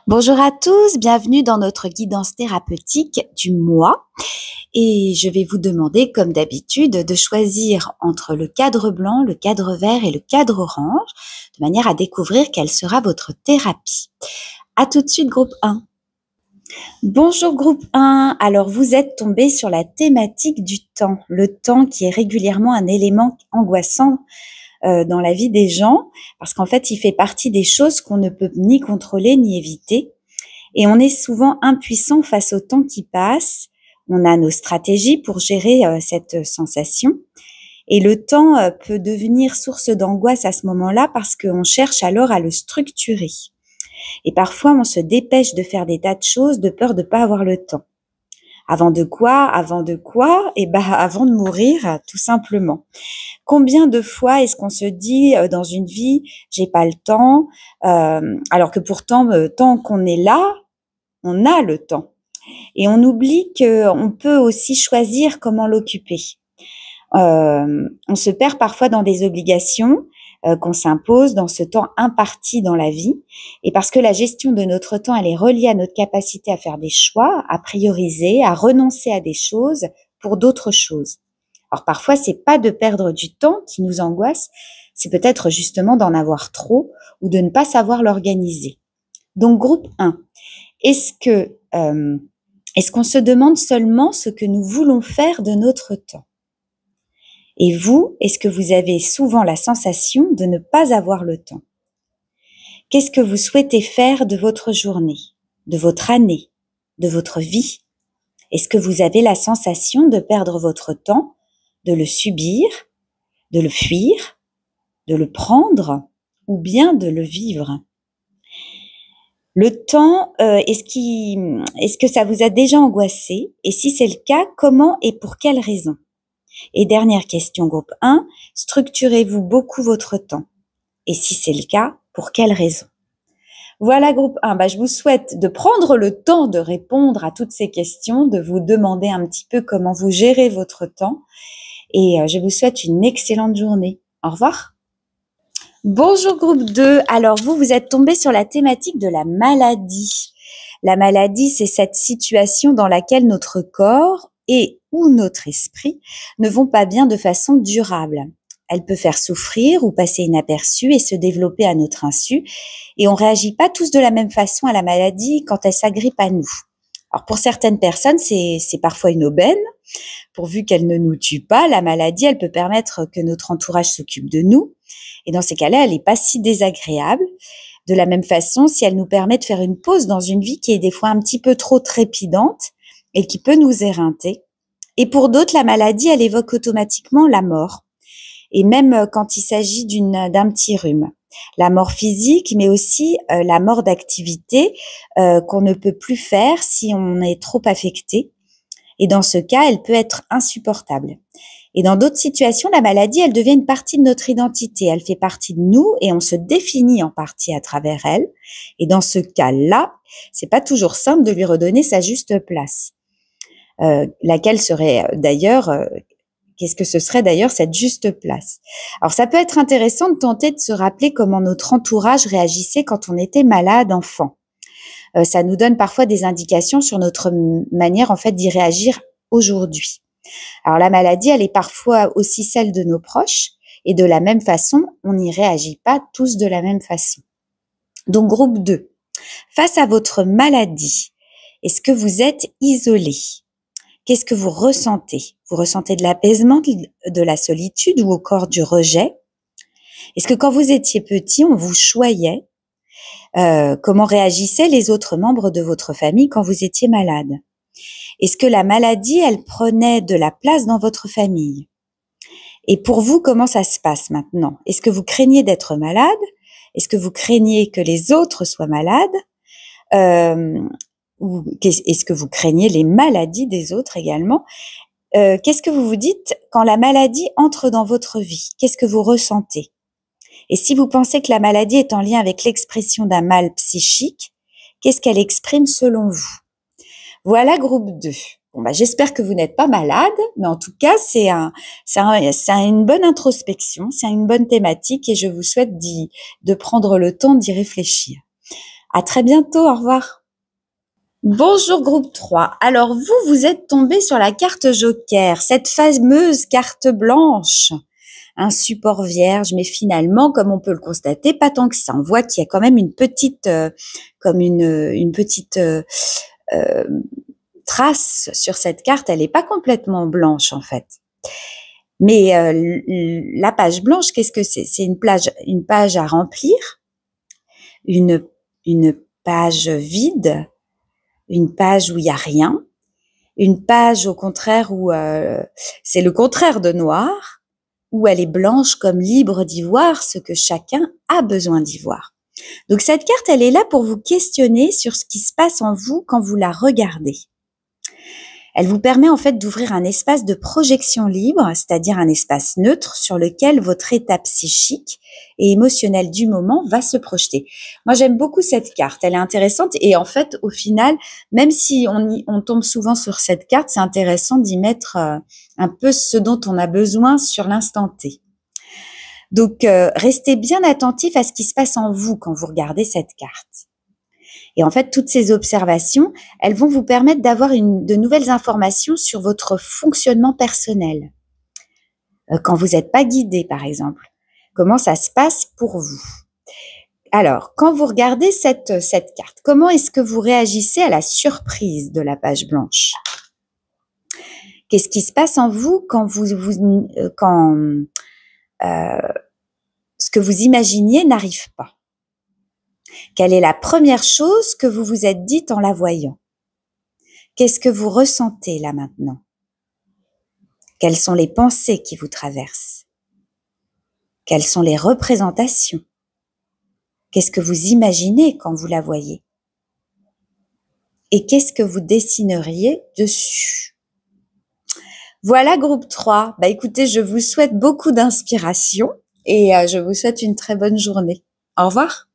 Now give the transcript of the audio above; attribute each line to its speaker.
Speaker 1: Bonjour à tous, bienvenue dans notre guidance thérapeutique du mois. Et je vais vous demander, comme d'habitude, de choisir entre le cadre blanc, le cadre vert et le cadre orange, de manière à découvrir quelle sera votre thérapie. À tout de suite, groupe 1. Bonjour groupe 1, alors vous êtes tombé sur la thématique du temps, le temps qui est régulièrement un élément angoissant dans la vie des gens, parce qu'en fait, il fait partie des choses qu'on ne peut ni contrôler ni éviter. Et on est souvent impuissant face au temps qui passe. On a nos stratégies pour gérer cette sensation. Et le temps peut devenir source d'angoisse à ce moment-là parce qu'on cherche alors à le structurer. Et parfois, on se dépêche de faire des tas de choses de peur de ne pas avoir le temps. Avant de quoi? Eh ben, avant de mourir, tout simplement. Combien de fois est-ce qu'on se dit dans une vie, j'ai pas le temps, alors que pourtant, tant qu'on est là, on a le temps. Et on oublie qu'on peut aussi choisir comment l'occuper. On se perd parfois dans des obligations qu'on s'impose dans ce temps imparti dans la vie. Et parce que la gestion de notre temps, elle est reliée à notre capacité à faire des choix, à prioriser, à renoncer à des choses pour d'autres choses. Alors parfois, c'est pas de perdre du temps qui nous angoisse, c'est peut-être justement d'en avoir trop ou de ne pas savoir l'organiser. Donc groupe 1, est-ce qu'on se demande seulement ce que nous voulons faire de notre temps? Et vous, est-ce que vous avez souvent la sensation de ne pas avoir le temps? Qu'est-ce que vous souhaitez faire de votre journée, de votre année, de votre vie? Est-ce que vous avez la sensation de perdre votre temps, de le subir, de le fuir, de le prendre ou bien de le vivre? Le temps, est-ce que ça vous a déjà angoissé? Et si c'est le cas, comment et pour quelles raisons? Et dernière question, groupe 1, structurez-vous beaucoup votre temps? Et si c'est le cas, pour quelles raisons? Voilà, groupe 1, je vous souhaite de prendre le temps de répondre à toutes ces questions, de vous demander un petit peu comment vous gérez votre temps. Et je vous souhaite une excellente journée. Au revoir. Bonjour groupe 2, alors vous êtes tombé sur la thématique de la maladie. La maladie, c'est cette situation dans laquelle notre corps et ou notre esprit ne vont pas bien de façon durable. Elle peut faire souffrir ou passer inaperçue et se développer à notre insu. Et on réagit pas tous de la même façon à la maladie quand elle s'agrippe à nous. Alors pour certaines personnes, c'est parfois une aubaine. Pourvu qu'elle ne nous tue pas, la maladie, elle peut permettre que notre entourage s'occupe de nous. Et dans ces cas-là, elle n'est pas si désagréable. De la même façon, si elle nous permet de faire une pause dans une vie qui est des fois un petit peu trop trépidante et qui peut nous éreinter. Et pour d'autres, la maladie, elle évoque automatiquement la mort. Et même quand il s'agit d'un petit rhume. La mort physique, mais aussi la mort d'activité qu'on ne peut plus faire si on est trop affecté. Et dans ce cas, elle peut être insupportable. Et dans d'autres situations, la maladie, elle devient une partie de notre identité. Elle fait partie de nous et on se définit en partie à travers elle. Et dans ce cas-là, c'est pas toujours simple de lui redonner sa juste place. Laquelle serait d'ailleurs, qu'est-ce que ce serait d'ailleurs cette juste place? Alors ça peut être intéressant de tenter de se rappeler comment notre entourage réagissait quand on était malade enfant. Ça nous donne parfois des indications sur notre manière en fait d'y réagir aujourd'hui. Alors la maladie, elle est parfois aussi celle de nos proches et de la même façon, on n'y réagit pas tous de la même façon. Donc groupe 2, face à votre maladie, est-ce que vous êtes isolé? Qu'est-ce que vous ressentez? Vous ressentez de l'apaisement, de la solitude ou encore du rejet? Est-ce que quand vous étiez petit, on vous choyait? Comment réagissaient les autres membres de votre famille quand vous étiez malade? Est-ce que la maladie, elle prenait de la place dans votre famille? Et pour vous, comment ça se passe maintenant? Est-ce que vous craignez d'être malade? Est-ce que vous craignez que les autres soient malades? Ou est-ce que vous craignez les maladies des autres également? Qu'est-ce que vous vous dites quand la maladie entre dans votre vie? Qu'est-ce que vous ressentez? Et si vous pensez que la maladie est en lien avec l'expression d'un mal psychique, qu'est-ce qu'elle exprime selon vous? Voilà groupe 2. J'espère que vous n'êtes pas malade, mais en tout cas, c'est une bonne introspection, c'est une bonne thématique et je vous souhaite de prendre le temps d'y réfléchir. À très bientôt, au revoir. Bonjour groupe 3. Alors vous êtes tombé sur la carte Joker, cette fameuse carte blanche. Un support vierge, mais finalement, comme on peut le constater, pas tant que ça. On voit qu'il y a quand même une petite, trace sur cette carte. Elle n'est pas complètement blanche en fait. Mais la page blanche, qu'est-ce que c'est? C'est une page à remplir, une page vide, une page où il y a rien, une page au contraire où c'est le contraire de noir, où elle est blanche comme libre d'y voir ce que chacun a besoin d'y voir. Donc cette carte, elle est là pour vous questionner sur ce qui se passe en vous quand vous la regardez. Elle vous permet en fait d'ouvrir un espace de projection libre, c'est-à-dire un espace neutre sur lequel votre état psychique et émotionnel du moment va se projeter. Moi, j'aime beaucoup cette carte. Elle est intéressante et en fait, au final, même si on tombe souvent sur cette carte, c'est intéressant d'y mettre un peu ce dont on a besoin sur l'instant T. Donc, restez bien attentif à ce qui se passe en vous quand vous regardez cette carte. Et en fait, toutes ces observations, elles vont vous permettre d'avoir de nouvelles informations sur votre fonctionnement personnel. Quand vous n'êtes pas guidé, par exemple, comment ça se passe pour vous? Alors, quand vous regardez cette carte, comment est-ce que vous réagissez à la surprise de la page blanche? Qu'est-ce qui se passe en vous quand ce que vous imaginiez n'arrive pas? Quelle est la première chose que vous vous êtes dite en la voyant? Qu'est-ce que vous ressentez là maintenant? Quelles sont les pensées qui vous traversent? Quelles sont les représentations? Qu'est-ce que vous imaginez quand vous la voyez? Et qu'est-ce que vous dessineriez dessus? Voilà groupe 3. Écoutez, je vous souhaite beaucoup d'inspiration et je vous souhaite une très bonne journée. Au revoir.